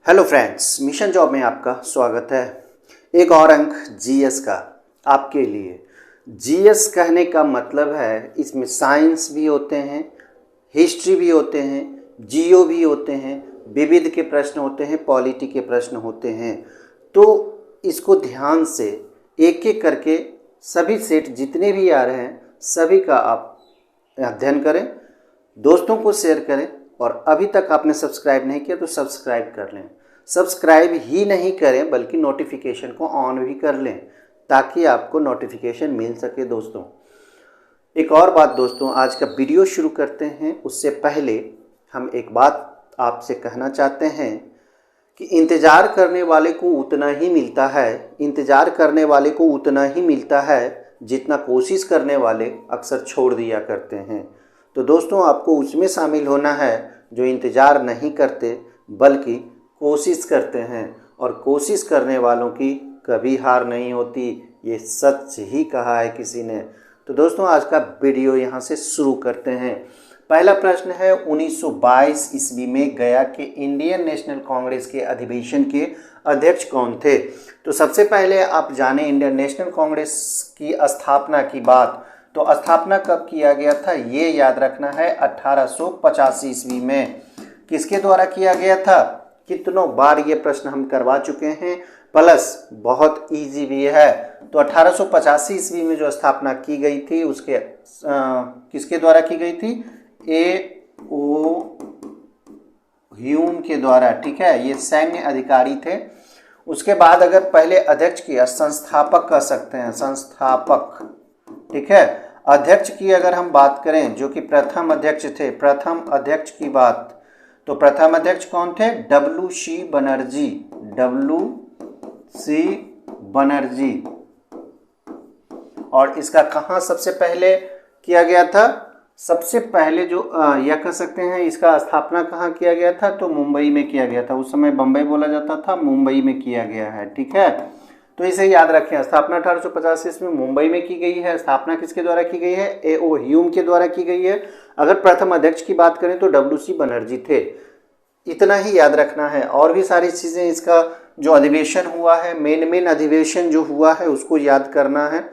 Hello friends, mission job में आपका स्वागत है। एक और अंक जीएस का आपके लिए। जीएस कहने का मतलब है इसमें साइंस भी होते हैं, हिस्ट्री भी होते हैं, जियो भी होते हैं, विविध के प्रश्न होते हैं, पॉलिटी के प्रश्न होते हैं। तो इसको ध्यान से एक एक करके सभी सेट जितने भी आ रहे हैं सभी का आप अध्ययन करें, दोस्तों को शेयर करें और अभी तक आपने सब्सक्राइब नहीं किया तो सब्सक्राइब कर लें। सब्सक्राइब ही नहीं करें बल्कि नोटिफिकेशन को ऑन भी कर लें ताकि आपको नोटिफिकेशन मिल सके। दोस्तों, एक और बात दोस्तों, आज का वीडियो शुरू करते हैं उससे पहले हम एक बात आपसे कहना चाहते हैं कि इंतज़ार करने वाले को उतना ही मिलता है, इंतज़ार करने वाले को उतना ही मिलता है जितना कोशिश करने वाले अक्सर छोड़ दिया करते हैं। तो दोस्तों, आपको उसमें शामिल होना है जो इंतज़ार नहीं करते बल्कि कोशिश करते हैं, और कोशिश करने वालों की कभी हार नहीं होती। ये सच ही कहा है किसी ने। तो दोस्तों, आज का वीडियो यहाँ से शुरू करते हैं। पहला प्रश्न है, 1922 ईस्वी में गया के इंडियन नेशनल कांग्रेस के अधिवेशन के अध्यक्ष कौन थे? तो सबसे पहले आप जाने इंडियन नेशनल कांग्रेस की स्थापना की बात। तो स्थापना कब किया गया था ये याद रखना है, 1885 ईस्वी में। किसके द्वारा किया गया था? कितनों बार ये प्रश्न हम करवा चुके हैं, प्लस बहुत इजी भी है। तो 1885 ईस्वी में जो स्थापना की गई थी उसके किसके द्वारा की गई थी? ए.ओ. ह्यूम के द्वारा। ठीक है, ये सैन्य अधिकारी थे। उसके बाद अगर पहले अध्यक्ष की, संस्थापक कह सकते हैं, संस्थापक। ठीक है, अध्यक्ष की अगर हम बात करें जो कि प्रथम अध्यक्ष थे, प्रथम अध्यक्ष की बात, तो प्रथम अध्यक्ष कौन थे? W.C. बनर्जी। W.C. बनर्जी। और इसका कहाँ सबसे पहले किया गया था? सबसे पहले जो यह कह सकते हैं इसका स्थापना कहाँ किया गया था? तो मुंबई में किया गया था। उस समय बम्बई बोला जाता था, मुंबई में किया गया है। ठीक है, तो इसे याद रखें। स्थापना 1850 ईस्वी में मुंबई में की गई है। स्थापना किसके द्वारा की गई है? ए.ओ. ह्यूम के द्वारा की गई है। अगर प्रथम अध्यक्ष की बात करें तो W.C. बनर्जी थे। इतना ही याद रखना है। और भी सारी चीज़ें, इसका जो अधिवेशन हुआ है, मेन अधिवेशन जो हुआ है उसको याद करना है।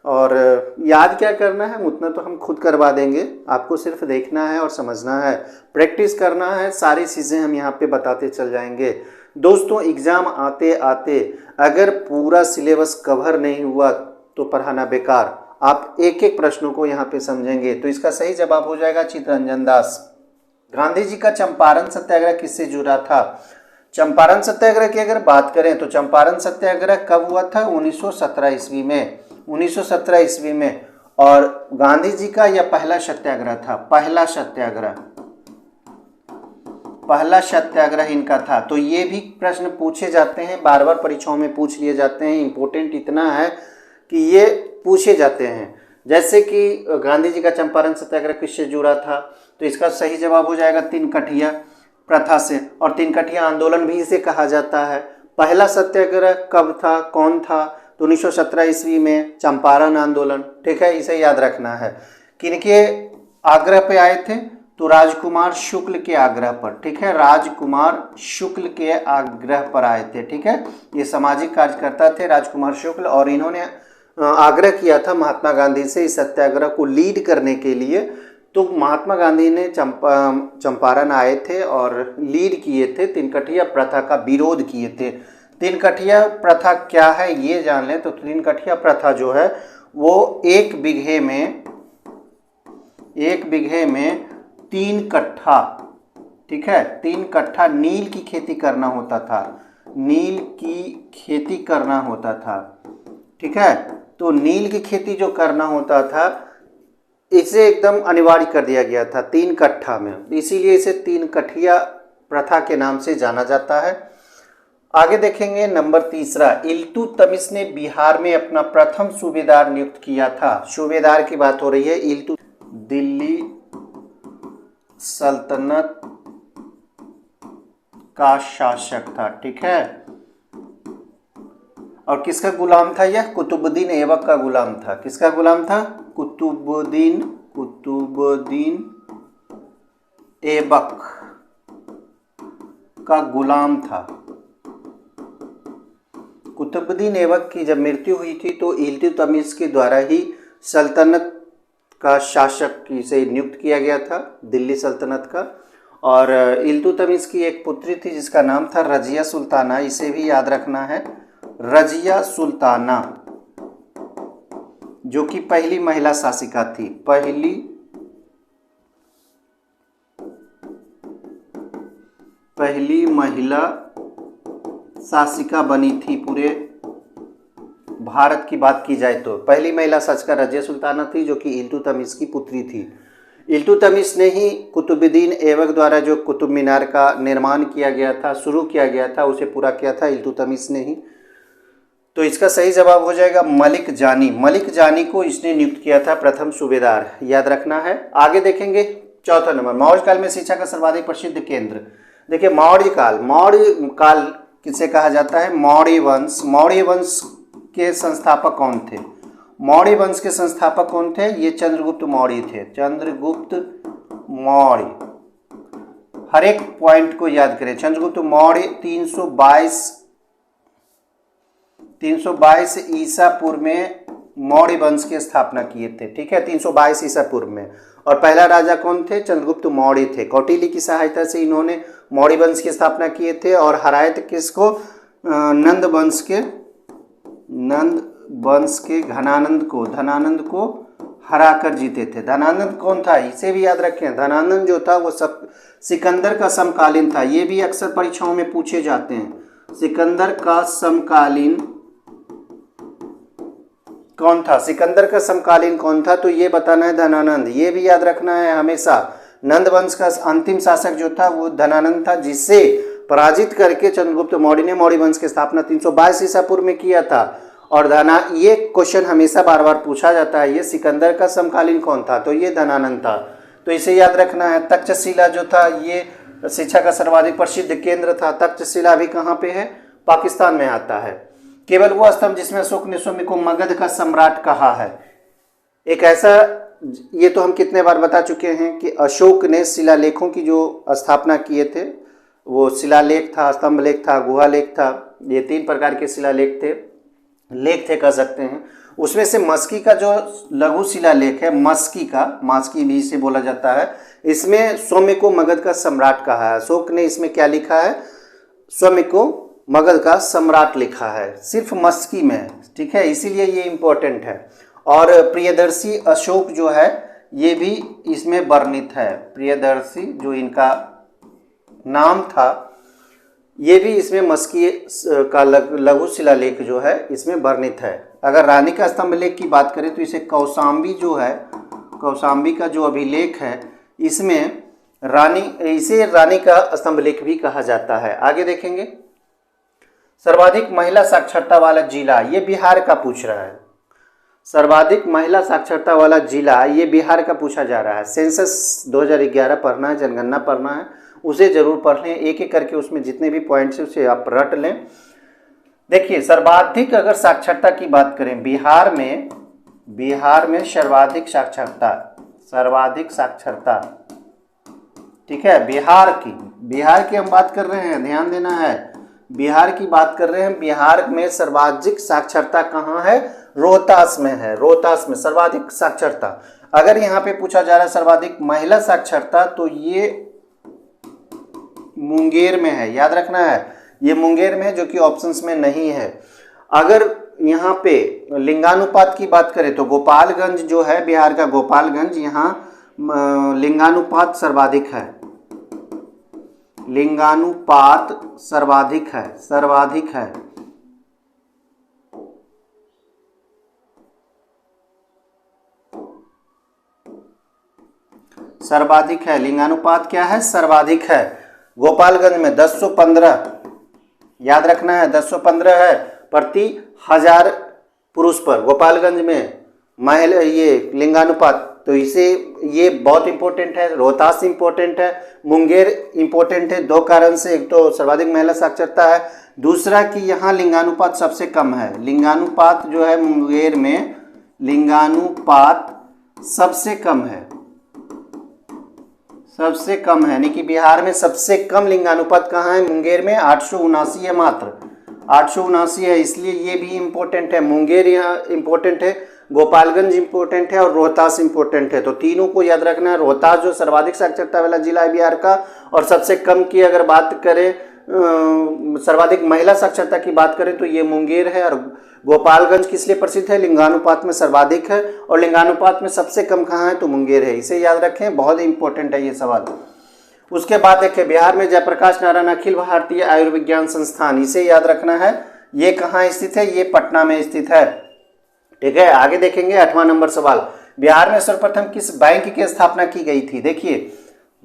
और याद क्या करना है उतना तो हम खुद करवा देंगे, आपको सिर्फ देखना है और समझना है, प्रैक्टिस करना है। सारी चीज़ें हम यहाँ पे बताते चल जाएंगे। दोस्तों, एग्ज़ाम आते आते अगर पूरा सिलेबस कवर नहीं हुआ तो पढ़ाना बेकार। आप एक एक प्रश्नों को यहाँ पे समझेंगे। तो इसका सही जवाब हो जाएगा चित्तरंजन दास। गांधी जी का चंपारण सत्याग्रह किससे जुड़ा था? चंपारण सत्याग्रह की अगर बात करें तो चंपारण सत्याग्रह कब हुआ था? 1917 ईस्वी में। 1917 ईस्वी में। और गांधी जी का यह पहला सत्याग्रह था, पहला सत्याग्रह, पहला सत्याग्रह इनका था। तो ये भी प्रश्न पूछे जाते हैं, बार बार परीक्षाओं में पूछ लिए जाते हैं। इंपॉर्टेंट इतना है कि ये पूछे जाते हैं। जैसे कि गांधी जी का चंपारण सत्याग्रह किससे जुड़ा था? तो इसका सही जवाब हो जाएगा तिनकठिया प्रथा से। और तिनकठिया आंदोलन भी इसे कहा जाता है। पहला सत्याग्रह कब था, कौन था? तो 1917 ईस्वी में, चंपारण आंदोलन। ठीक है, इसे याद रखना है। किनके आग्रह पे आए थे? तो राजकुमार शुक्ल के आग्रह पर। ठीक है, राजकुमार शुक्ल के आग्रह पर आए थे। ठीक है, ये सामाजिक कार्यकर्ता थे राजकुमार शुक्ल, और इन्होंने आग्रह किया था महात्मा गांधी से इस सत्याग्रह को लीड करने के लिए। तो महात्मा गांधी ने चंपारण आए थे और लीड किए थे, तिनकठिया प्रथा का विरोध किए थे। तिनकठिया प्रथा क्या है ये जान लें। तो तिनकठिया प्रथा जो है वो एक बीघे में 3 कट्ठा, ठीक है, 3 कट्ठा नील की खेती करना होता था, नील की खेती करना होता था। ठीक है, तो नील की खेती जो करना होता था इसे एकदम अनिवार्य कर दिया गया था 3 कट्ठा में, इसीलिए इसे तिनकठिया प्रथा के नाम से जाना जाता है। आगे देखेंगे नंबर तीसरा, इल्तुतमिश ने बिहार में अपना प्रथम सूबेदार नियुक्त किया था। सूबेदार की बात हो रही है। दिल्ली सल्तनत का शासक था। ठीक है, और किसका गुलाम था यह? कुतुबुद्दीन ऐबक का गुलाम था। किसका गुलाम था? कुतुबुद्दीन ऐबक। का गुलाम था। कुतुबुद्दीन ऐबक की जब मृत्यु हुई थी तो इल्तुतमिश के द्वारा ही सल्तनत का शासक से नियुक्त किया गया था, दिल्ली सल्तनत का। और इल्तुतमिश की एक पुत्री थी जिसका नाम था रजिया सुल्ताना, इसे भी याद रखना है, रजिया सुल्ताना, जो कि पहली महिला शासिका थी, पहली महिला शासिका बनी थी पूरे भारत की बात की जाए तो। पहली महिला शासिका रजिया सुल्ताना थी जो कि इल्तुतमिश की पुत्री थी। इल्तुतमिश ने ही कुतुबुद्दीन ऐबक द्वारा जो कुतुब मीनार का निर्माण किया गया था, शुरू किया गया था, उसे पूरा किया था इल्तुतमिश ने ही। तो इसका सही जवाब हो जाएगा मलिक जानी। मलिक जानी को इसने नियुक्त किया था प्रथम सूबेदार, याद रखना है। आगे देखेंगे चौथा नंबर, मौर्य काल में शिक्षा का सर्वाधिक प्रसिद्ध केंद्र। देखिए मौर्य काल किसे कहा जाता है? मौर्य वंश। मौर्य वंश के संस्थापक कौन थे? मौर्य वंश के संस्थापक कौन थे? ये चंद्रगुप्त मौर्य थे, चंद्रगुप्त मौर्य। हर एक पॉइंट को याद करें। चंद्रगुप्त मौर्य 322 ईसा पूर्व में मौर्य वंश की स्थापना किए थे, ठीक है, 322 ईसा पूर्व में। और पहला राजा कौन थे? चंद्रगुप्त मौर्य थे। कौटिल्य की सहायता से इन्होंने मौर्य वंश की स्थापना किए थे और हराए थे किसको? नंद वंश के धनानंद को हरा कर जीते थे। धनानंद कौन था? इसे भी याद रखें। धनानंद जो था वो सिकंदर का समकालीन था। ये भी अक्सर परीक्षाओं में पूछे जाते हैं। सिकंदर का समकालीन कौन था? सिकंदर का समकालीन कौन था? तो ये बताना है धनानंद। ये भी याद रखना है हमेशा। नंद वंश का अंतिम शासक जो था वो धनानंद था, जिसे पराजित करके चंद्रगुप्त मौर्य ने मौर्य वंश की स्थापना 322 ईसा पूर्व में किया था। और ये क्वेश्चन हमेशा बार बार पूछा जाता है, ये सिकंदर का समकालीन कौन था? तो ये धनानंद था। तो इसे याद रखना है। तक्षशिला जो था ये शिक्षा का सर्वाधिक प्रसिद्ध केंद्र था। तक्षशिला अभी कहाँ पे है? पाकिस्तान में आता है। केवल वो स्तंभ जिसमें अशोक ने स्वयं को मगध का सम्राट कहा है। एक ऐसा, ये तो हम कितने बार बता चुके हैं कि अशोक ने शिलालेखों की जो स्थापना किए थे, वो शिलालेख था, स्तंभ लेख था, गुहा लेख था। ये 3 प्रकार के शिलालेख थे, कह सकते हैं। उसमें से मस्की का जो लघु शिलालेख है, मास्की भी इसे बोला जाता है, इसमें सौम्य को मगध का सम्राट कहा है। अशोक ने इसमें क्या लिखा है? सौम्य को मगध का सम्राट लिखा है, सिर्फ मस्की में, ठीक है, इसीलिए ये इम्पोर्टेंट है। और प्रियदर्शी अशोक जो है ये भी इसमें वर्णित है। प्रियदर्शी जो इनका नाम था, ये भी इसमें मस्की का लघु शिलालेख जो है इसमें वर्णित है। अगर रानी का स्तंभ लेख की बात करें तो इसे कौशाम्बी का जो अभिलेख है, इसमें इसे रानी का स्तंभ लेख भी कहा जाता है। आगे देखेंगे सर्वाधिक महिला साक्षरता वाला जिला, ये बिहार का पूछ रहा है। सर्वाधिक महिला साक्षरता वाला जिला ये बिहार का पूछा जा रहा है। सेंसस 2011 पढ़ना है, जनगणना पढ़ना है, उसे जरूर पढ़ लें। एक एक करके उसमें जितने भी पॉइंट्स हैं उसे आप रट लें। देखिए सर्वाधिक अगर साक्षरता की बात करें, बिहार में सर्वाधिक साक्षरता, ठीक है, बिहार की हम बात कर रहे हैं, ध्यान देना है, बिहार की बात कर रहे हैं। बिहार में सर्वाधिक साक्षरता कहाँ है? रोहतास में है। रोहतास में सर्वाधिक साक्षरता। अगर यहाँ पे पूछा जा रहा है सर्वाधिक महिला साक्षरता, तो ये मुंगेर में है, याद रखना है, ये मुंगेर में है, जो कि ऑप्शंस में नहीं है। अगर यहाँ पे लिंगानुपात की बात करें तो गोपालगंज जो है, बिहार का गोपालगंज, यहाँ लिंगानुपात सर्वाधिक है, सर्वाधिक है। लिंगानुपात क्या है? सर्वाधिक है। गोपालगंज में 1015, याद रखना है, 1015 है प्रति 1000 पुरुष पर गोपालगंज में महिला ये लिंगानुपात। तो ये बहुत इंपॉर्टेंट है। रोहतास इंपॉर्टेंट है, मुंगेर इंपॉर्टेंट है, 2 कारण से। एक तो सर्वाधिक महिला साक्षरता है, दूसरा कि यहाँ लिंगानुपात सबसे कम है। लिंगानुपात जो है मुंगेर में, लिंगानुपात सबसे कम है, सबसे कम है, यानी कि बिहार में सबसे कम लिंगानुपात कहाँ है? मुंगेर में 879 है, मात्र 879 है। इसलिए ये भी इम्पोर्टेंट है, मुंगेर यहाँ इम्पोर्टेंट है, गोपालगंज इम्पोर्टेंट है और रोहतास इम्पोर्टेंट है। तो तीनों को याद रखना है। रोहतास जो सर्वाधिक साक्षरता वाला जिला है बिहार का, और सबसे कम की अगर बात करें सर्वाधिक महिला साक्षरता की बात करें तो ये मुंगेर है। और गोपालगंज किस लिए प्रसिद्ध है? लिंगानुपात में सर्वाधिक है, और लिंगानुपात में सबसे कम कहाँ है? तो मुंगेर है। इसे याद रखें, बहुत इंपॉर्टेंट है ये सवाल। उसके बाद देखिए, बिहार में जयप्रकाश नारायण अखिल भारतीय आयुर्विज्ञान संस्थान, इसे याद रखना है। ये कहाँ स्थित है? ये पटना में स्थित है। ठीक है, आगे देखेंगे 8वां नंबर सवाल, बिहार में सर्वप्रथम किस बैंक की स्थापना की गई थी? देखिए,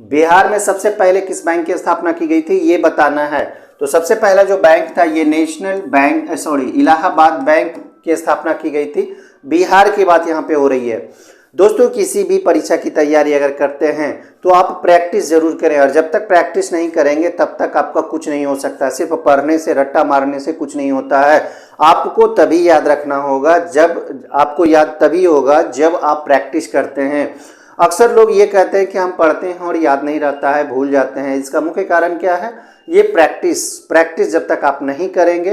बिहार में सबसे पहले किस बैंक की स्थापना की गई थी ये बताना है। तो सबसे पहला जो बैंक था ये नेशनल बैंक इलाहाबाद बैंक की स्थापना की गई थी। बिहार की बात यहाँ पे हो रही है। दोस्तों, किसी भी परीक्षा की तैयारी अगर करते हैं तो आप प्रैक्टिस जरूर करें, और जब तक प्रैक्टिस नहीं करेंगे तब तक आपका कुछ नहीं हो सकता। सिर्फ पढ़ने से, रट्टा मारने से कुछ नहीं होता है। आपको तभी याद रखना होगा जब आप प्रैक्टिस करते हैं। अक्सर लोग ये कहते हैं कि हम पढ़ते हैं और याद नहीं रहता है, भूल जाते हैं। इसका मुख्य कारण क्या है? ये प्रैक्टिस जब तक आप नहीं करेंगे।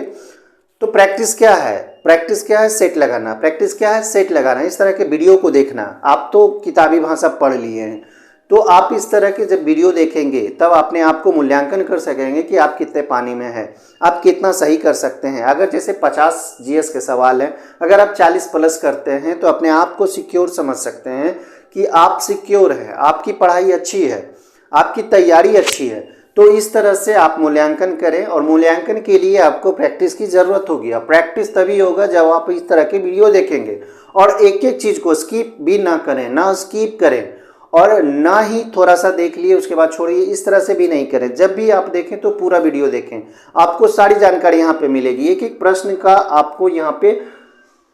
तो प्रैक्टिस क्या है? सेट लगाना। इस तरह के वीडियो को देखना। आप तो किताबी भाषा पढ़ लिए हैं, तो आप इस तरह के जब वीडियो देखेंगे तब अपने आप को मूल्यांकन कर सकेंगे कि आप कितने पानी में हैं, आप कितना सही कर सकते हैं। अगर जैसे 50 जीएस के सवाल हैं, अगर आप 40 प्लस करते हैं तो अपने आप को सिक्योर समझ सकते हैं कि आप सिक्योर हैं, आपकी पढ़ाई अच्छी है, आपकी तैयारी अच्छी है। तो इस तरह से आप मूल्यांकन करें, और मूल्यांकन के लिए आपको प्रैक्टिस की ज़रूरत होगी। और प्रैक्टिस तभी होगा जब आप इस तरह के वीडियो देखेंगे, और एक एक चीज़ को स्किप भी ना करें, ना स्किप करें, और ना ही थोड़ा सा देख लिए उसके बाद छोड़िए, इस तरह से भी नहीं करें। जब भी आप देखें तो पूरा वीडियो देखें, आपको सारी जानकारी यहाँ पे मिलेगी। एक एक प्रश्न का आपको यहाँ पे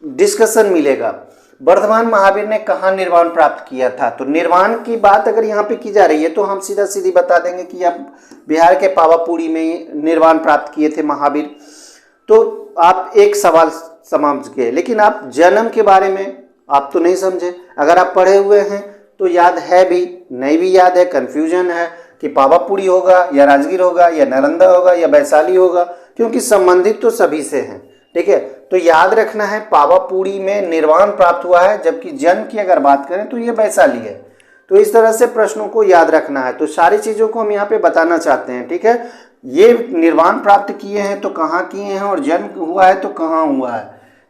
डिस्कशन मिलेगा। वर्धमान महावीर ने कहाँ निर्वाण प्राप्त किया था? तो निर्वाण की बात अगर यहाँ पे की जा रही है तो हम सीधा सीधी बता देंगे कि आप बिहार के पावापुरी में निर्वाण प्राप्त किए थे महावीर। तो आप एक सवाल समझ गए, लेकिन आप जन्म के बारे में आप तो नहीं समझे। अगर आप पढ़े हुए हैं तो याद है भी, नहीं भी याद है, कन्फ्यूजन है कि पावापुरी होगा या राजगीर होगा या नालंदा होगा या वैशाली होगा, क्योंकि संबंधित तो सभी से हैं। ठीक है, तो याद रखना है पावापुरी में निर्वाण प्राप्त हुआ है, जबकि जन्म की अगर बात करें तो ये वैशाली है। तो इस तरह से प्रश्नों को याद रखना है। तो सारी चीज़ों को हम यहाँ पे बताना चाहते हैं। ठीक है, ये निर्वाण प्राप्त किए हैं तो कहाँ किए हैं, और जन्म हुआ है तो कहाँ हुआ है,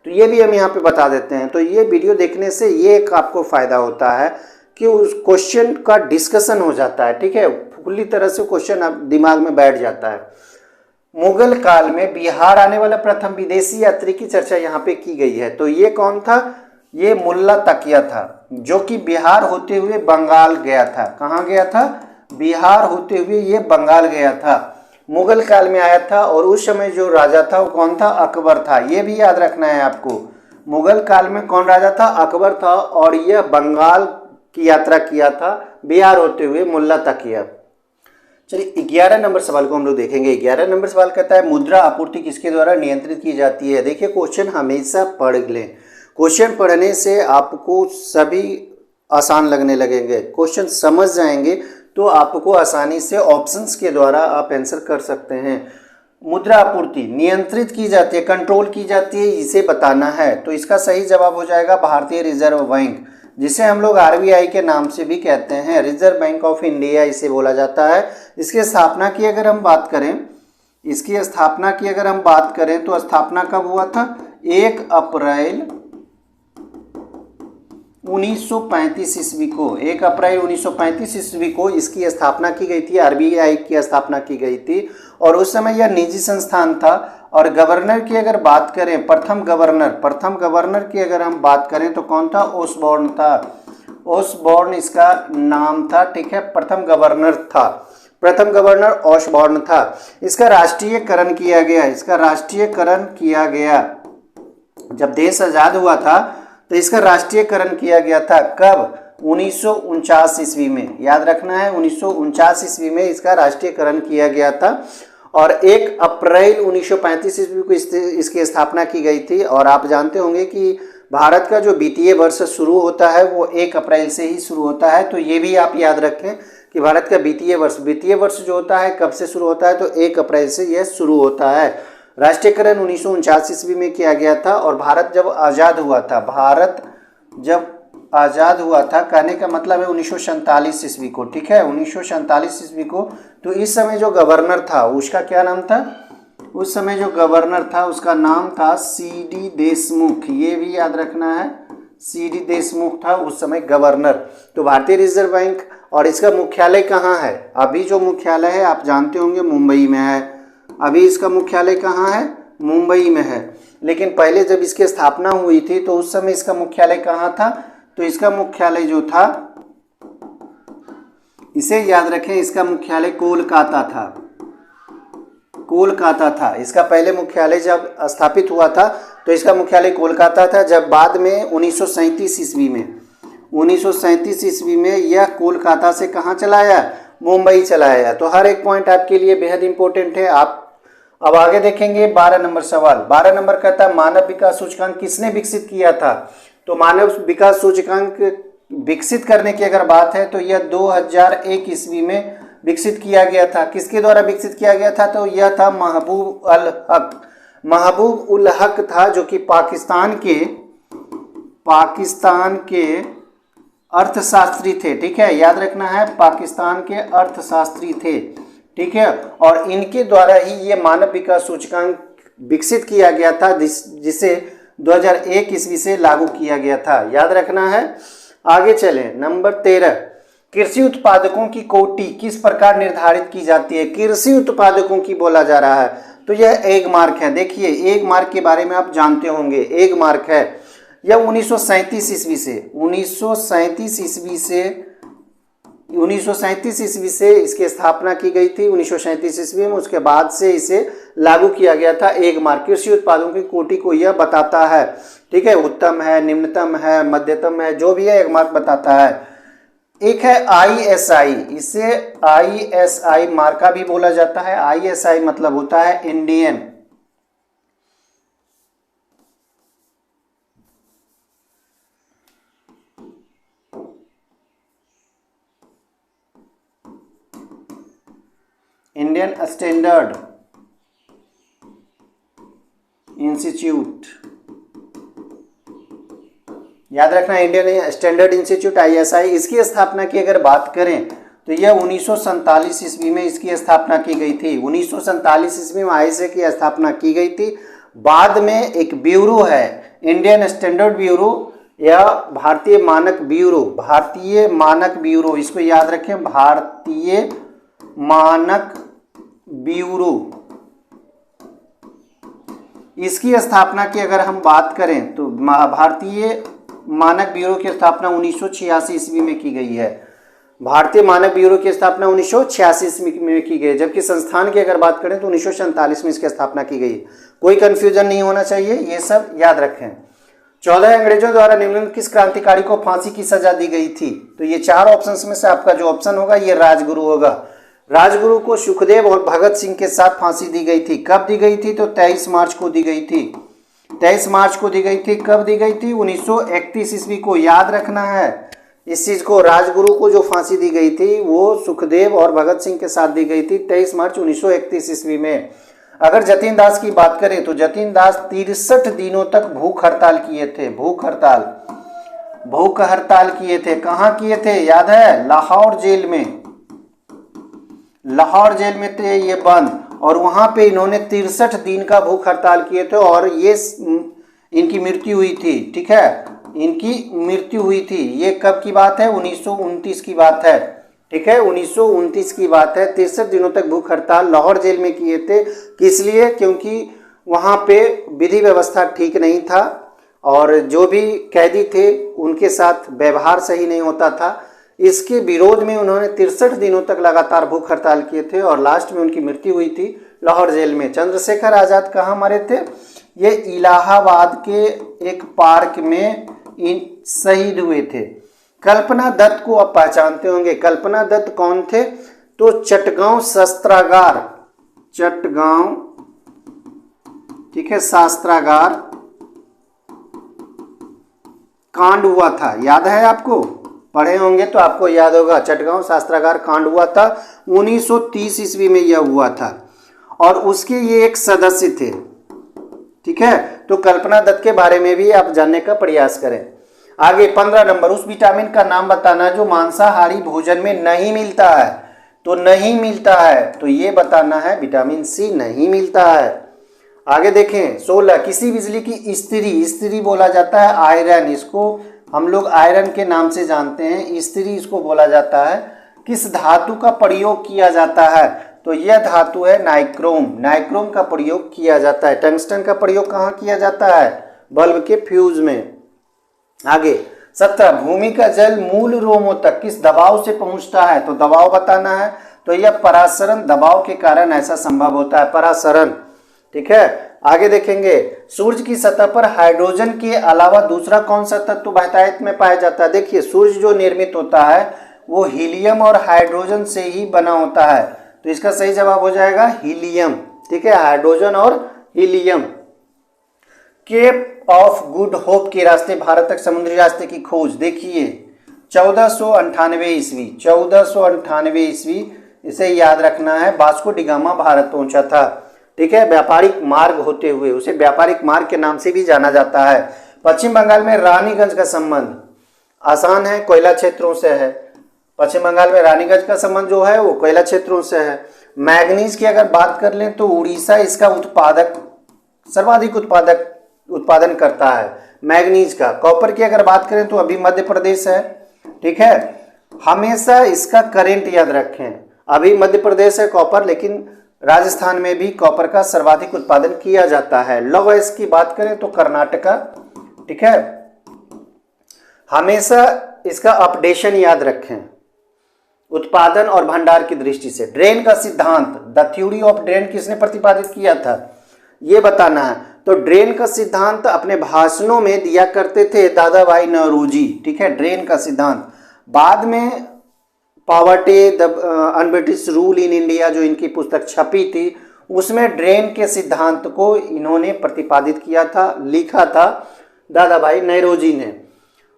तो ये भी हम यहाँ पे बता देते हैं। तो ये वीडियो देखने से ये एक आपको फ़ायदा होता है कि उस क्वेश्चन का डिस्कशन हो जाता है। ठीक है, पूरी तरह से क्वेश्चन आप दिमाग में बैठ जाता है। मुगल काल में बिहार आने वाला प्रथम विदेशी यात्री की चर्चा यहाँ पे की गई है। तो ये कौन था? ये मुल्ला तकिया था, जो कि बिहार होते हुए बंगाल गया था। कहाँ गया था? बिहार होते हुए ये बंगाल गया था। मुगल काल में आया था, और उस समय जो राजा था वो कौन था? अकबर था। ये भी याद रखना है आपको। मुगल काल में कौन राजा था? अकबर था, और यह बंगाल की यात्रा किया था बिहार होते हुए मुल्ला तकिया। चलिए 11 नंबर सवाल को हम लोग देखेंगे। 11 नंबर सवाल कहता है मुद्रा आपूर्ति किसके द्वारा नियंत्रित की जाती है? देखिए, क्वेश्चन हमेशा पढ़ लें। क्वेश्चन पढ़ने से आपको सभी आसान लगने लगेंगे। क्वेश्चन समझ जाएंगे तो आपको आसानी से ऑप्शंस के द्वारा आप आंसर कर सकते हैं। मुद्रा आपूर्ति नियंत्रित की जाती है, कंट्रोल की जाती है, इसे बताना है। तो इसका सही जवाब हो जाएगा भारतीय रिजर्व बैंक, जिसे हम लोग आरबीआई के नाम से भी कहते हैं। रिजर्व बैंक ऑफ इंडिया इसे बोला जाता है। इसकी स्थापना की अगर हम बात करें तो स्थापना कब हुआ था? 1 अप्रैल 1935 ईस्वी को। 1 अप्रैल 1935 ईस्वी को इसकी स्थापना की गई थी, आरबीआई की स्थापना की गई थी। और उस समय यह निजी संस्थान था। और गवर्नर की अगर बात करें, प्रथम गवर्नर की अगर हम बात करें तो कौन था? ओसबॉर्न था। ओसबॉर्न इसका नाम था। ठीक है, प्रथम गवर्नर ओसबॉर्न था। इसका राष्ट्रीयकरण किया गया जब देश आजाद हुआ था, तो इसका राष्ट्रीयकरण किया गया था। कब? 1949 ईस्वी में। याद रखना है, 1949 ईस्वी में इसका राष्ट्रीयकरण किया गया था। और 1 अप्रैल 1935 ईस्वी को इसकी स्थापना की गई थी। और आप जानते होंगे कि भारत का जो वित्तीय वर्ष शुरू होता है वो 1 अप्रैल से ही शुरू होता है। तो ये भी आप याद रखें कि भारत का वित्तीय वर्ष जो होता है कब से शुरू होता है, तो 1 अप्रैल से यह शुरू होता है। राष्ट्रीयकरण 1949 ईस्वी में किया गया था और भारत जब आज़ाद हुआ था, कहने का मतलब है 1947 ईस्वी को, ठीक है, 1947 ईस्वी को। तो इस समय जो गवर्नर था उसका क्या नाम था, उस समय जो गवर्नर था उसका नाम था सीडी देशमुख, ये भी याद रखना है, सीडी देशमुख था उस समय गवर्नर। तो भारतीय रिजर्व बैंक, और इसका मुख्यालय कहाँ है, अभी जो मुख्यालय है आप जानते होंगे मुंबई में है, अभी इसका मुख्यालय कहाँ है, मुंबई में है। लेकिन पहले जब इसकी स्थापना हुई थी तो उस समय इसका मुख्यालय कहाँ था, तो इसका मुख्यालय जो था, इसे याद रखें, इसका मुख्यालय कोलकाता था। इसका पहले मुख्यालय जब स्थापित हुआ था तो इसका मुख्यालय कोलकाता था। जब बाद में 1937 ईस्वी में यह कोलकाता से कहाँ चला आया, मुंबई चला आया। तो हर एक पॉइंट आपके लिए बेहद इंपॉर्टेंट है। आप अब आगे देखेंगे 12 नंबर सवाल। 12 नंबर कहता है मानव विकास सूचकांक किसने विकसित किया था। तो मानव विकास सूचकांक विकसित करने की अगर बात है तो यह 2001 ईस्वी में विकसित किया गया था। किसके द्वारा विकसित किया गया था, तो यह था महबूब उल हक था, जो कि पाकिस्तान के अर्थशास्त्री थे, ठीक है, याद रखना है, पाकिस्तान के अर्थशास्त्री थे, ठीक है। और इनके द्वारा ही ये मानव विकास सूचकांक विकसित किया गया था, जिसे 2001 ईस्वी से लागू किया गया था, याद रखना है। आगे चलें, नंबर 13, कृषि उत्पादकों की कोटि किस प्रकार निर्धारित की जाती है। कृषि उत्पादकों की बोला जा रहा है, तो यह एग मार्क है। देखिए एग मार्क के बारे में आप जानते होंगे, एग मार्क है, यह 1937 ईस्वी से इसकी स्थापना की गई थी, 1937 ईस्वी में। उसके बाद से इसे लागू किया गया था। एग मार्क कृषि उत्पादों की कोटि को यह बताता है, ठीक है, उत्तम है, निम्नतम है, मध्यतम है, जो भी है एग मार्क बताता है। एक है ISI, इसे ISI मार्का भी बोला जाता है। ISI मतलब होता है इंडियन स्टैंडर्ड इंस्टीट्यूट, याद रखना, इंडियन स्टैंडर्ड इंस्टीट्यूट ISI। इसकी स्थापना की अगर बात करें तो यह 1947 ईस्वी में इसकी स्थापना की गई थी। 1947 ईस्वी में ISI की स्थापना की गई थी। बाद में एक ब्यूरो है, इंडियन स्टैंडर्ड ब्यूरो या भारतीय मानक ब्यूरो, इसको याद रखें, भारतीय मानक ब्यूरो। इसकी स्थापना की अगर हम बात करें तो भारतीय मानक ब्यूरो की स्थापना 1986 ईस्वी में की गई है। भारतीय मानक ब्यूरो की स्थापना 1986 ईस्वी में की गई, जबकि संस्थान की अगर बात करें तो 1947 में इसकी स्थापना की गई। कोई कंफ्यूजन नहीं होना चाहिए, ये सब याद रखें। 14 अंग्रेजों द्वारा निम्नलिखित किस क्रांतिकारी को फांसी की सजा दी गई थी। तो ये 4 ऑप्शन में से आपका जो ऑप्शन होगा ये राजगुरु होगा। राजगुरु को सुखदेव और भगत सिंह के साथ फांसी दी गई थी। कब दी गई थी, तो 23 मार्च को दी गई थी। 23 मार्च को दी गई थी। कब दी गई थी, 1931 ईस्वी को, याद रखना है इस चीज को। राजगुरु को जो फांसी दी गई थी वो सुखदेव और भगत सिंह के साथ दी गई थी 23 मार्च 1931 ईस्वी में। अगर जतीन दास की बात करें तो जतीन दास 63 दिनों तक भूख हड़ताल किए थे। भूख हड़ताल किए थे। कहाँ किए थे, याद है, लाहौर जेल में थे ये बंद, और वहां पे इन्होंने 63 दिन का भूख हड़ताल किए थे और ये इनकी मृत्यु हुई थी, ठीक है, इनकी मृत्यु हुई थी। ये कब की बात है, 1929 की बात है, ठीक है, 1929 की बात है। 63 दिनों तक भूख हड़ताल लाहौर जेल में किए थे। किस लिए, क्योंकि वहाँ पे विधि व्यवस्था ठीक नहीं था और जो भी कैदी थे उनके साथ व्यवहार सही नहीं होता था। इसके विरोध में उन्होंने 63 दिनों तक लगातार भूख हड़ताल किए थे और लास्ट में उनकी मृत्यु हुई थी लाहौर जेल में। चंद्रशेखर आज़ाद कहाँ मरे थे, ये इलाहाबाद के एक पार्क में शहीद हुए थे। कल्पना दत्त को आप पहचानते होंगे। कल्पना दत्त कौन थे, तो चटगांव शस्त्रागार, ठीक है, शस्त्रागार कांड हुआ था, याद है आपको, पढ़े होंगे तो आपको याद होगा, चटगांव शस्त्रागार कांड हुआ था 1930 ईस्वी में यह हुआ था और उसके ये एक सदस्य थे। ठीक है, तो कल्पना दत्त के बारे में भी आप जानने का प्रयास करें। आगे 15 नंबर, उस विटामिन का नाम बताना जो मांसाहारी भोजन में नहीं मिलता है। तो नहीं मिलता है तो ये बताना है विटामिन सी नहीं मिलता है। आगे देखें 16, किसी बिजली की स्त्री बोला जाता है आयरन, इसको हम लोग आयरन के नाम से जानते हैं, स्त्री इसको बोला जाता है। किस धातु का प्रयोग किया जाता है? तो यह धातु है नाइक्रोम, नाइक्रोम का प्रयोग किया जाता है। टंगस्टन का प्रयोग कहाँ किया जाता है? बल्ब के फ्यूज में। आगे 17, भूमि का जल मूल रोमों तक किस दबाव से पहुंचता है? तो दबाव बताना है। तो यह परासरण दबाव के कारण ऐसा संभव होता है, परासरण। ठीक है, आगे देखेंगे सूर्य की सतह पर हाइड्रोजन के अलावा दूसरा कौन सा तत्व बहुतायत में पाया जाता है? देखिए सूर्य जो निर्मित होता है वो हीलियम और हाइड्रोजन से ही बना होता है, तो इसका सही जवाब हो जाएगा हीलियम। ठीक है, हाइड्रोजन और helium. Cape of Good Hope के रास्ते भारत तक समुद्री रास्ते की खोज देखिए 1498 ईस्वी, 1498 ईस्वी, इसे याद रखना है। वास्को डी गामा भारत पहुंचा था। ठीक है, व्यापारिक मार्ग होते हुए, उसे व्यापारिक मार्ग के नाम से भी जाना जाता है। पश्चिम बंगाल में रानीगंज का संबंध आसान है, कोयला क्षेत्रों से है। पश्चिम बंगाल में रानीगंज का संबंध जो है वो कोयला क्षेत्रों से है। मैग्नीज की अगर बात कर लें तो उड़ीसा इसका उत्पादक, सर्वाधिक उत्पादन करता है मैग्नीज का। कॉपर की अगर बात करें तो अभी मध्य प्रदेश है। ठीक है, हमेशा इसका करेंट याद रखें, अभी मध्य प्रदेश है कॉपर, लेकिन राजस्थान में भी कॉपर का सर्वाधिक उत्पादन किया जाता है। लौह अयस्क की बात करें तो कर्नाटका। ठीक है, हमेशा इसका अपडेशन याद रखें उत्पादन और भंडार की दृष्टि से। ड्रेन का सिद्धांत, द थ्योरी ऑफ ड्रेन, किसने प्रतिपादित किया था ये बताना है। तो ड्रेन का सिद्धांत अपने भाषणों में दिया करते थे दादा भाई नौरोजी। ठीक है, ड्रेन का सिद्धांत। बाद में poverty the un-British rule in India जो इनकी पुस्तक छपी थी उसमें ड्रेन के सिद्धांत को इन्होंने प्रतिपादित किया था, लिखा था दादा भाई नौरोजी ने।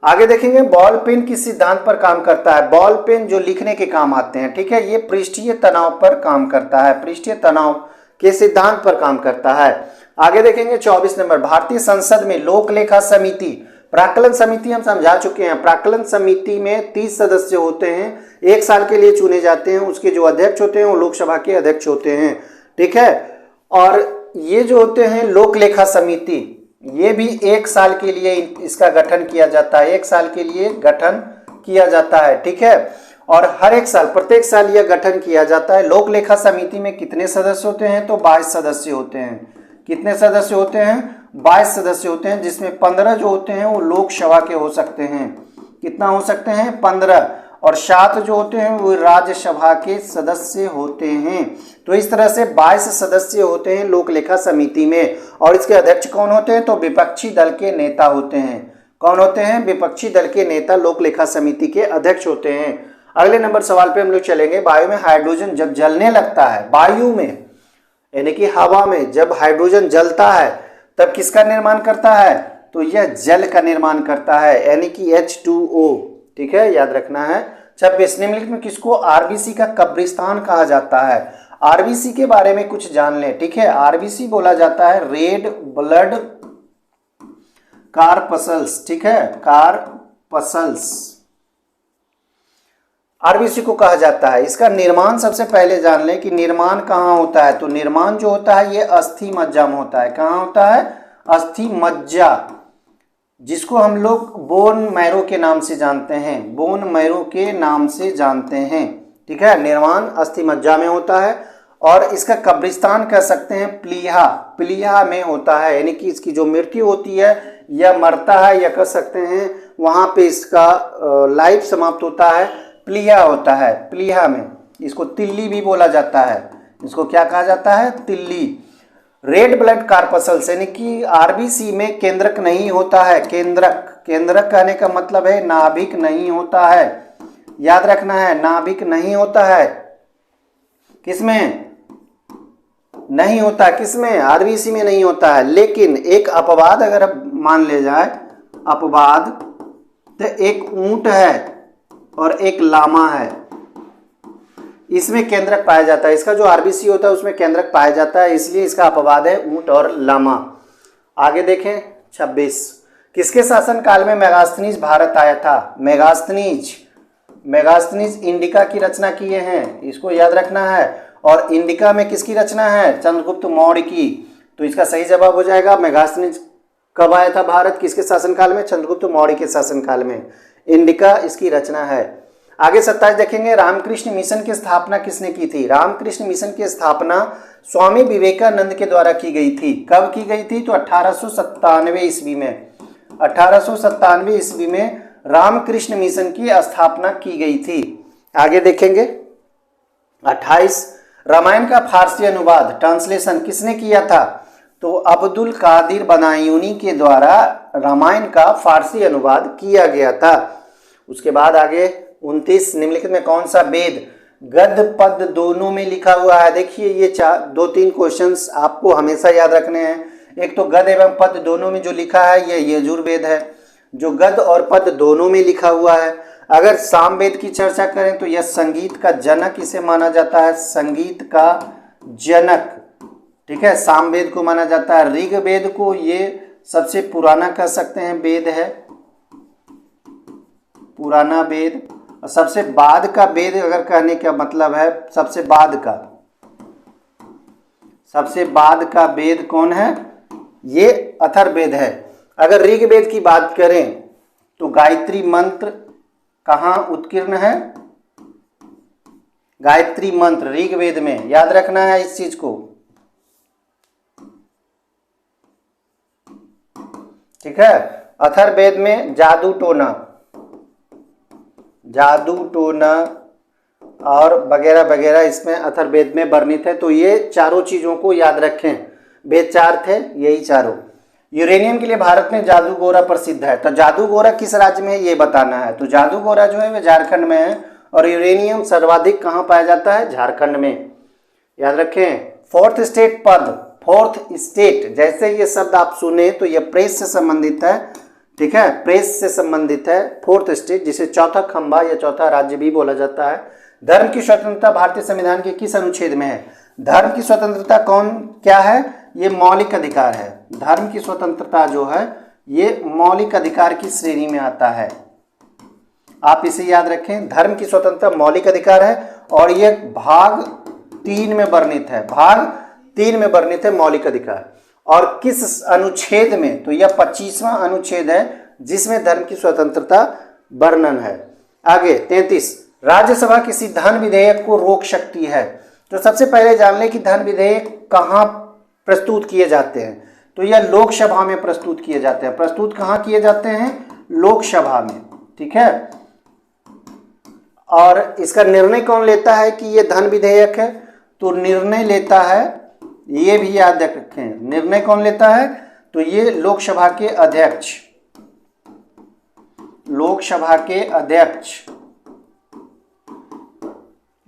आगे देखेंगे बॉल पेन किस सिद्धांत पर काम करता है? बॉल पेन जो लिखने के काम आते हैं, ठीक है, ये पृष्ठीय तनाव पर काम करता है, पृष्ठीय तनाव के सिद्धांत पर काम करता है। आगे देखेंगे 24 नंबर, भारतीय संसद में लोक लेखा समिति, प्राक्कलन समिति हम समझा चुके हैं। प्राक्कलन समिति में 30 सदस्य होते हैं, 1 साल के लिए चुने जाते हैं। उसके जो अध्यक्ष होते हैं वो लोकसभा के अध्यक्ष होते हैं। ठीक है, और ये जो होते हैं लोक लेखा समिति, ये भी 1 साल के लिए इसका गठन किया जाता है, 1 साल के लिए गठन किया जाता है। ठीक है, और हर एक साल, प्रत्येक साल यह गठन किया जाता है। लोक लेखा समिति में कितने सदस्य होते हैं? तो 22 सदस्य होते हैं। कितने सदस्य होते हैं? 22 सदस्य होते हैं, जिसमें 15 जो होते हैं वो लोकसभा के हो सकते हैं। कितना हो सकते हैं? 15, और 7 जो होते हैं वो राज्यसभा के सदस्य होते हैं। तो इस तरह से 22 सदस्य होते हैं लोक लेखा समिति में। और इसके अध्यक्ष कौन होते हैं? तो विपक्षी दल के नेता होते हैं। कौन होते हैं? विपक्षी दल के नेता लोक लेखा समिति के अध्यक्ष होते हैं। अगले नंबर सवाल पे हम लोग चलेंगे। वायु में हाइड्रोजन जब जलने लगता है, वायु में यानी कि हवा में जब हाइड्रोजन जलता है तब किसका निर्माण करता है? तो यह जल का निर्माण करता है, यानी कि H2O। ठीक है, याद रखना है। 26, निम्नलिखित में किसको आरबीसी का कब्रिस्तान कहा जाता है? आरबीसी के बारे में कुछ जान लें। ठीक है, आरबीसी बोला जाता है रेड ब्लड कार्पसल्स। ठीक है, कार्पसल्स आरबीसी को कहा जाता है। इसका निर्माण सबसे पहले जान लें कि निर्माण कहाँ होता है। तो निर्माण जो होता है ये अस्थि मज्जा में होता है। कहाँ होता है? अस्थि मज्जा, जिसको हम लोग बोन मैरो के नाम से जानते हैं, बोन मैरो के नाम से जानते हैं। ठीक है, निर्माण अस्थि मज्जा में होता है। और इसका कब्रिस्तान कह सकते हैं प्लीहा, प्लीहा में होता है, यानी कि इसकी जो मृत्यु होती है या मरता है या कह सकते हैं वहाँ पे इसका लाइफ समाप्त होता है, प्लीहा होता है। प्लीहा में इसको तिल्ली भी बोला जाता है। इसको क्या कहा जाता है? तिल्ली। रेड ब्लड कार्पसल्स यानी कि आरबीसी में केंद्रक नहीं होता है। केंद्रक, केंद्रक कहने का मतलब है नाभिक नहीं होता है। याद रखना है, नाभिक नहीं होता है। किसमें नहीं होता? किसमें? आरबीसी में नहीं होता है। लेकिन एक अपवाद अगर मान ले जाए, अपवाद, तो एक ऊंट है, और एक लामा है। इसमें केंद्रक पाया जाता है, इसका जो आरबीसी होता है उसमें केंद्रक पाया जाता है, इसलिए इसका अपवाद है ऊंट और लामा। आगे देखें 26, किसके शासन काल में मेगास्थनीज भारत आया था? मेगास्थनीज इंडिका की रचना किए हैं, इसको याद रखना है। और इंडिका में किसकी रचना है? चंद्रगुप्त मौर्य की। तो इसका सही जवाब हो जाएगा मेगास्थनीज कब आया था भारत, किसके शासनकाल में? चंद्रगुप्त मौर्य के शासनकाल में। इंडिका इसकी रचना है। आगे 27 देखेंगे, रामकृष्ण मिशन की स्थापना किसने की थी? रामकृष्ण मिशन की स्थापना स्वामी विवेकानंद के द्वारा की गई थी। कब की गई थी? तो 1897 ईस्वी में। 1897 ईस्वी में रामकृष्ण मिशन की स्थापना की गई थी। आगे देखेंगे 28, रामायण का फारसी अनुवाद ट्रांसलेशन किसने किया था? तो अब्दुल कादिर बनायूनी के द्वारा रामायण का फारसी अनुवाद किया गया था। उसके बाद आगे 29, निम्नलिखित में कौन सा वेद गद्य पद दोनों में लिखा हुआ है? देखिए ये 2-3 क्वेश्चंस आपको हमेशा याद रखने हैं। एक तो गद्य एवं पद दोनों में जो लिखा है ये यजुर्वेद है, जो गद्य और पद दोनों में लिखा हुआ है। अगर सामवेद की चर्चा करें तो यह संगीत का जनक इसे माना जाता है, संगीत का जनक, ठीक है, सामवेद को माना जाता है। ऋग्वेद को ये सबसे पुराना कह सकते हैं वेद है, पुराना वेद। और सबसे बाद का वेद अगर कहने का मतलब है, सबसे बाद का वेद कौन है? ये अथर्ववेद है। अगर ऋग्वेद की बात करें तो गायत्री मंत्र कहाँ उत्कीर्ण है? गायत्री मंत्र ऋग्वेद में, याद रखना है इस चीज को, ठीक है। अथर्ववेद में जादू टोना और वगैरह वगैरह इसमें अथर्ववेद में वर्णित है। तो ये चारों चीजों को याद रखें, वेद 4 थे, यही चारों। यूरेनियम के लिए भारत में जादूगोरा प्रसिद्ध है, तो जादूगोरा किस राज्य में है ये बताना है। तो जादूगोरा जो है वह झारखंड में है, और यूरेनियम सर्वाधिक कहाँ पाया जाता है? झारखंड में, याद रखें। फोर्थ स्टेट पद, फोर्थ स्टेट, जैसे ये शब्द आप सुने तो ये प्रेस से संबंधित है, ठीक है, प्रेस से संबंधित है। फोर्थ स्टेट जिसे चौथा खंबा या चौथा राज्य भी बोला जाता है। धर्म की स्वतंत्रता भारतीय संविधान के किस अनुच्छेद में है? धर्म की स्वतंत्रता क्या है? ये मौलिक अधिकार है। धर्म की स्वतंत्रता जो है ये मौलिक अधिकार की श्रेणी में आता है, आप इसे याद रखें। धर्म की स्वतंत्रता मौलिक अधिकार है और ये भाग 3 में वर्णित है, भाग 3 में वर्णित है मौलिक अधिकार। और किस अनुच्छेद में? तो यह 25वां अनुच्छेद है जिसमें धर्म की स्वतंत्रता वर्णन है। आगे 33, राज्यसभा किसी धन विधेयक को रोक सकती है। तो सबसे पहले जान लें कि धन विधेयक कहाँ प्रस्तुत किए जाते हैं। तो यह लोकसभा में प्रस्तुत किए जाते हैं। प्रस्तुत कहाँ किए जाते हैं? लोकसभा में, ठीक है। और इसका निर्णय कौन लेता है कि यह धन विधेयक है? तो निर्णय लेता है, ये भी याद रखें, निर्णय कौन लेता है? तो ये लोकसभा के अध्यक्ष, लोकसभा के अध्यक्ष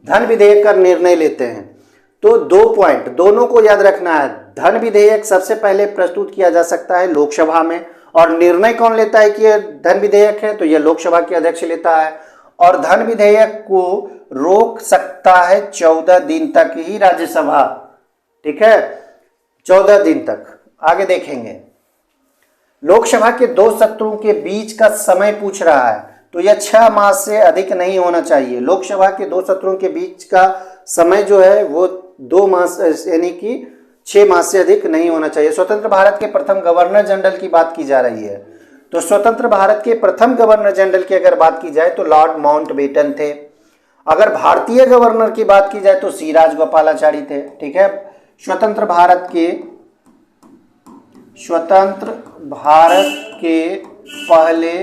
धन विधेयक का निर्णय लेते हैं। तो 2 पॉइंट दोनों को याद रखना है। धन विधेयक सबसे पहले प्रस्तुत किया जा सकता है लोकसभा में, और निर्णय कौन लेता है कि यह धन विधेयक है? तो यह लोकसभा के अध्यक्ष लेता है। और धन विधेयक को रोक सकता है 14 दिन तक ही राज्यसभा, ठीक है, 14 दिन तक। आगे देखेंगे, लोकसभा के 2 सत्रों के बीच का समय पूछ रहा है। तो यह 6 मास से अधिक नहीं होना चाहिए। लोकसभा के 2 सत्रों के बीच का समय जो है वो 2 मास यानी कि 6 मास से अधिक नहीं होना चाहिए। स्वतंत्र भारत के प्रथम गवर्नर जनरल की बात की जा रही है। तो स्वतंत्र भारत के प्रथम गवर्नर जनरल की अगर बात की जाए तो लॉर्ड माउंटबेटन थे। अगर भारतीय गवर्नर की बात की जाए तो सी राजगोपालाचारी थे, ठीक है। स्वतंत्र भारत के पहले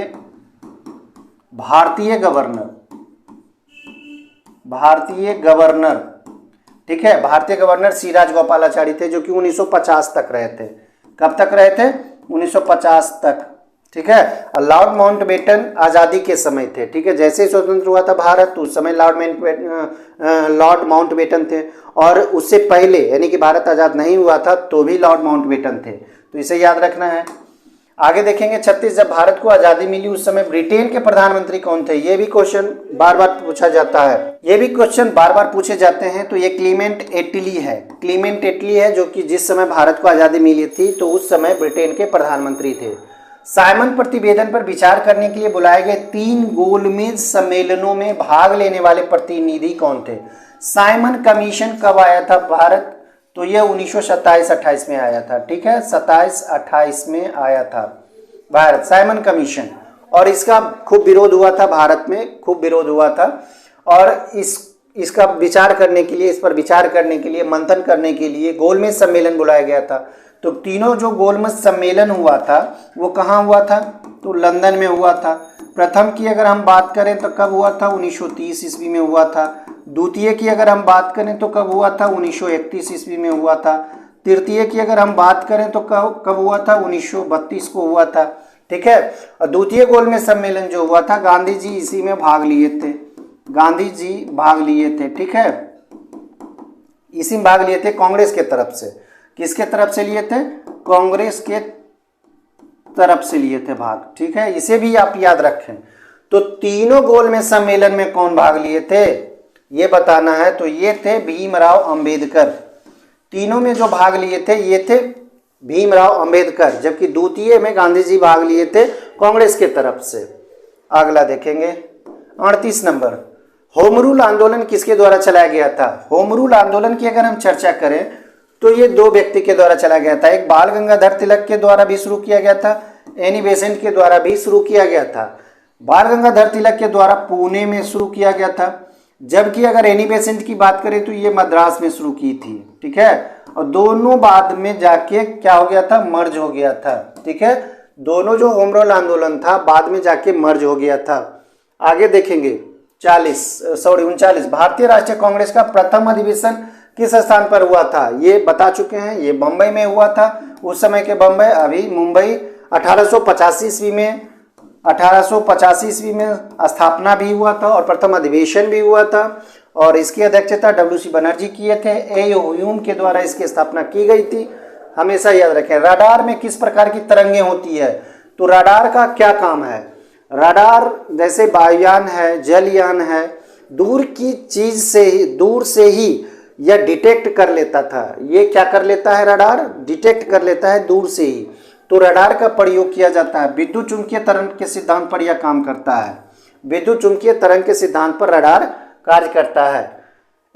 भारतीय गवर्नर, ठीक है, भारतीय गवर्नर सी राजगोपालाचारी थे, जो कि 1950 तक रहे थे। कब तक रहे थे? 1950 तक, ठीक है। लॉर्ड माउंटबेटन आज़ादी के समय थे, ठीक है, जैसे ही स्वतंत्र हुआ था भारत तो उस समय लॉर्ड माउंटबेटन थे। और उससे पहले यानी कि भारत आज़ाद नहीं हुआ था तो भी लॉर्ड माउंटबेटन थे। तो इसे याद रखना है। आगे देखेंगे 36 जब भारत को आज़ादी मिली उस समय ब्रिटेन के प्रधानमंत्री कौन थे? ये भी क्वेश्चन बार बार पूछा जाता है, ये भी क्वेश्चन बार बार पूछे जाते हैं। तो ये क्लीमेंट एटली है, क्लीमेंट एटली है जो कि जिस समय भारत को आज़ादी मिली थी तो उस समय ब्रिटेन के प्रधानमंत्री थे। साइमन प्रतिवेदन पर विचार करने के लिए बुलाए गए 3 गोलमेज सम्मेलनों में भाग लेने वाले प्रतिनिधि कौन थे? साइमन कमीशन कब आया था भारत? तो ये 1927-28 में आया था, ठीक है, 27-28 में आया था भारत साइमन कमीशन, और इसका खूब विरोध हुआ था, भारत में खूब विरोध हुआ था। और इसका विचार करने के लिए, इस पर विचार करने के लिए, मंथन करने के लिए गोलमेज सम्मेलन बुलाया गया था। तो तीनों जो गोलमेज सम्मेलन हुआ था वो कहाँ हुआ था? तो लंदन में हुआ था। प्रथम की अगर हम बात करें तो कब हुआ था? 1930 ईस्वी में हुआ था। द्वितीय की अगर हम बात करें तो कब हुआ था? 1931 ईस्वी में हुआ था। तृतीय की अगर हम बात करें तो कब हुआ था? 1932 को हुआ था, ठीक है। और द्वितीय गोलमेज सम्मेलन जो हुआ था, गांधी जी इसी में भाग लिए थे, गांधी जी भाग लिए थे, ठीक है, इसी में भाग लिए थे कांग्रेस के तरफ से। किसके तरफ से लिए थे? कांग्रेस के तरफ से लिए थे भाग, ठीक है, इसे भी आप याद रखें। तो तीनों गोलमेज सम्मेलन में कौन भाग लिए थे ये बताना है। तो ये थे भीमराव अंबेडकर, तीनों में जो भाग लिए थे ये थे भीमराव अंबेडकर, जबकि द्वितीय में गांधी जी भाग लिए थे कांग्रेस के तरफ से। अगला देखेंगे 38 नंबर, होम रूल आंदोलन किसके द्वारा चलाया गया था? होम रूल आंदोलन की अगर हम चर्चा करें तो ये 2 व्यक्ति के द्वारा चलाया गया था। एक बाल गंगाधर तिलक के द्वारा भी शुरू किया गया था, एनी बेसेंट के द्वारा भी शुरू किया गया था। बाल गंगाधर तिलक के द्वारा पुणे में शुरू किया गया था, जबकि अगर एनी बेसेंट की बात करें तो ये मद्रास में शुरू की थी, ठीक है। और दोनों बाद में जाके क्या हो गया था? मर्ज हो गया था, ठीक है। दोनों जो होम रूल आंदोलन था बाद में जाके मर्ज हो गया था। आगे देखेंगे 39 भारतीय राष्ट्रीय कांग्रेस का प्रथम अधिवेशन किस स्थान पर हुआ था? ये बता चुके हैं, ये बम्बई में हुआ था, उस समय के बम्बई, अभी मुंबई। 1885 ईस्वी में स्थापना भी हुआ था और प्रथम अधिवेशन भी हुआ था, और इसकी अध्यक्षता WC बनर्जी किए थे। ए ह्यूम के द्वारा इसकी स्थापना की गई थी। हमेशा याद रखें। रडार में किस प्रकार की तरंगें होती है? तो रडार का क्या काम है? रडार जैसे वायुयान है, जलयान है, दूर की चीज से ही, दूर से ही यह डिटेक्ट कर लेता था। ये क्या कर लेता है? रडार डिटेक्ट कर लेता है दूर से ही। तो रडार का प्रयोग किया जाता है। विद्युत चुंबकीय तरंग के सिद्धांत पर यह काम करता है। विद्युत चुंबकीय तरंग के सिद्धांत पर रडार कार्य करता है।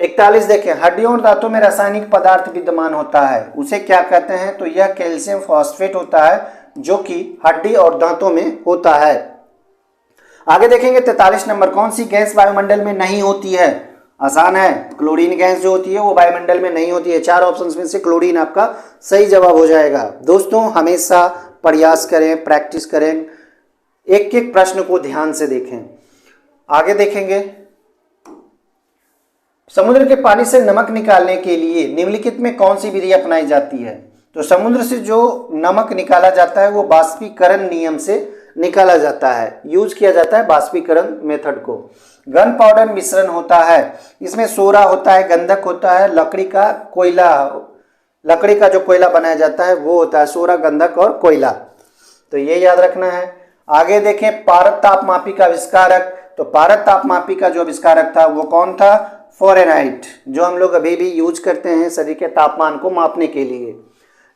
41 देखें, हड्डियों और दांतों में रासायनिक पदार्थ विद्यमान होता है, उसे क्या कहते हैं? तो यह कैल्शियम फॉस्फेट होता है, जो कि हड्डी और दांतों में होता है। आगे देखेंगे 43 नंबर, कौन सी गैस वायुमंडल में नहीं होती है? आसान है, क्लोरीन गैस जो होती है वो वायुमंडल में नहीं होती है। 4 ऑप्शंस में से क्लोरीन आपका सही जवाब हो जाएगा। दोस्तों हमेशा प्रयास करें, प्रैक्टिस करें, एक एक प्रश्न को ध्यान से देखें। आगे देखेंगे, समुद्र के पानी से नमक निकालने के लिए निम्नलिखित में कौन सी विधि अपनाई जाती है? तो समुद्र से जो नमक निकाला जाता है वो बाष्पीकरण नियम से निकाला जाता है, यूज किया जाता है बाष्पीकरण मेथड को। गन पाउडर मिश्रण होता है, इसमें सोरा होता है, गंधक होता है, लकड़ी का जो कोयला बनाया जाता है वो होता है सोरा, गंधक और कोयला। तो ये याद रखना है। आगे देखें, पारद तापमापी का आविष्कारक। तो पारद तापमापी का जो आविष्कारक था वो कौन था? फ़ारेनहाइट, जो हम लोग अभी भी यूज करते हैं शरीर के तापमान को मापने के लिए।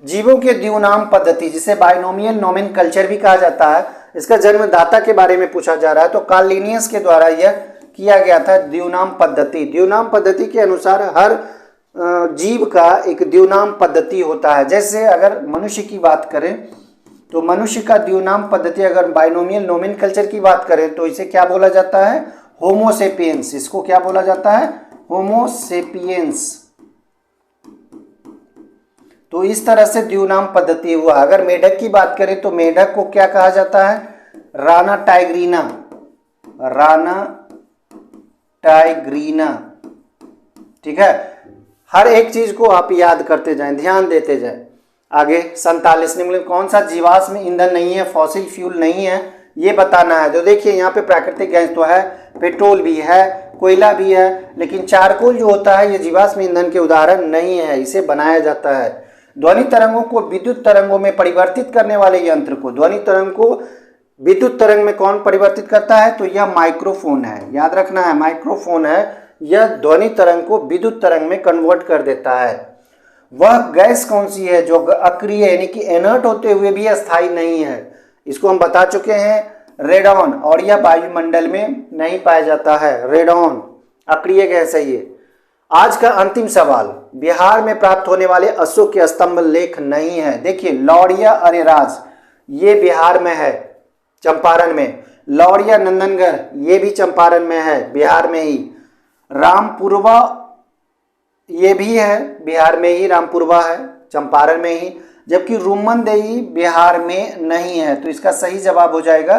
जीवों के द्विनाम पद्धति, जिसे बाइनोमियल नोमेनकल्चर भी कहा जाता है, इसका जन्मदाता के बारे में पूछा जा रहा है। तो कार्ल लिनियस के द्वारा यह किया गया था द्विनाम पद्धति। द्विनाम पद्धति के अनुसार हर जीव का एक द्विनाम पद्धति होता है। जैसे अगर मनुष्य की बात करें तो मनुष्य का द्विनाम पद्धति, अगर बाइनोमियल नोमेनकल्चर की बात करें तो इसे क्या बोला जाता है? होमो सेपियंस। इसको क्या बोला जाता है? होमो सेपियंस। तो इस तरह से द्विनाम पद्धति हुआ। अगर मेढक की बात करें तो मेढक को क्या कहा जाता है? राना टाइग्रीना, राना टाइग्रीना, ठीक है। हर एक चीज को आप याद करते जाएं, ध्यान देते जाएं। आगे 47 निम्नलिखित कौन सा जीवाश्म ईंधन नहीं है, फॉसिल फ्यूल नहीं है, ये बताना है। तो देखिए यहाँ पे प्राकृतिक गैस तो है, पेट्रोल भी है, कोयला भी है, लेकिन चारकोल जो होता है ये जीवाश्म ईंधन के उदाहरण नहीं है, इसे बनाया जाता है। ध्वनि तरंगों को विद्युत तरंगों में परिवर्तित करने वाले यंत्र को, ध्वनि तरंग को विद्युत तरंग में कौन परिवर्तित करता है? तो यह माइक्रोफोन है, याद रखना है, माइक्रोफोन है। यह ध्वनि तरंग को विद्युत तरंग में कन्वर्ट कर देता है। वह गैस कौन सी है जो अक्रिय यानी कि इनर्ट होते हुए भी अस्थायी नहीं है? इसको हम बता चुके हैं, रेडॉन, और यह वायुमंडल में नहीं पाया जाता है। रेडॉन अक्रिय गैस है ये। आज का अंतिम सवाल, बिहार में प्राप्त होने वाले अशोक के स्तंभ लेख नहीं है। देखिए लौरिया अरेराज ये बिहार में है, चंपारण में। लौरिया नंदनगढ़ ये भी चंपारण में है, बिहार में ही। रामपुरवा ये भी है, बिहार में ही रामपुरवा है, चंपारण में ही। जबकि रुमनदेही बिहार में नहीं है। तो इसका सही जवाब हो जाएगा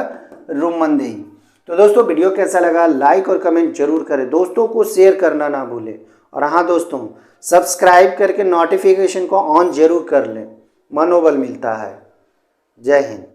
रुमनदेही। तो दोस्तों वीडियो कैसा लगा लाइक और कमेंट जरूर करें, दोस्तों को शेयर करना ना भूलें। और हाँ दोस्तों, सब्सक्राइब करके नोटिफिकेशन को ऑन जरूर कर लें, मनोबल मिलता है। जय हिंद।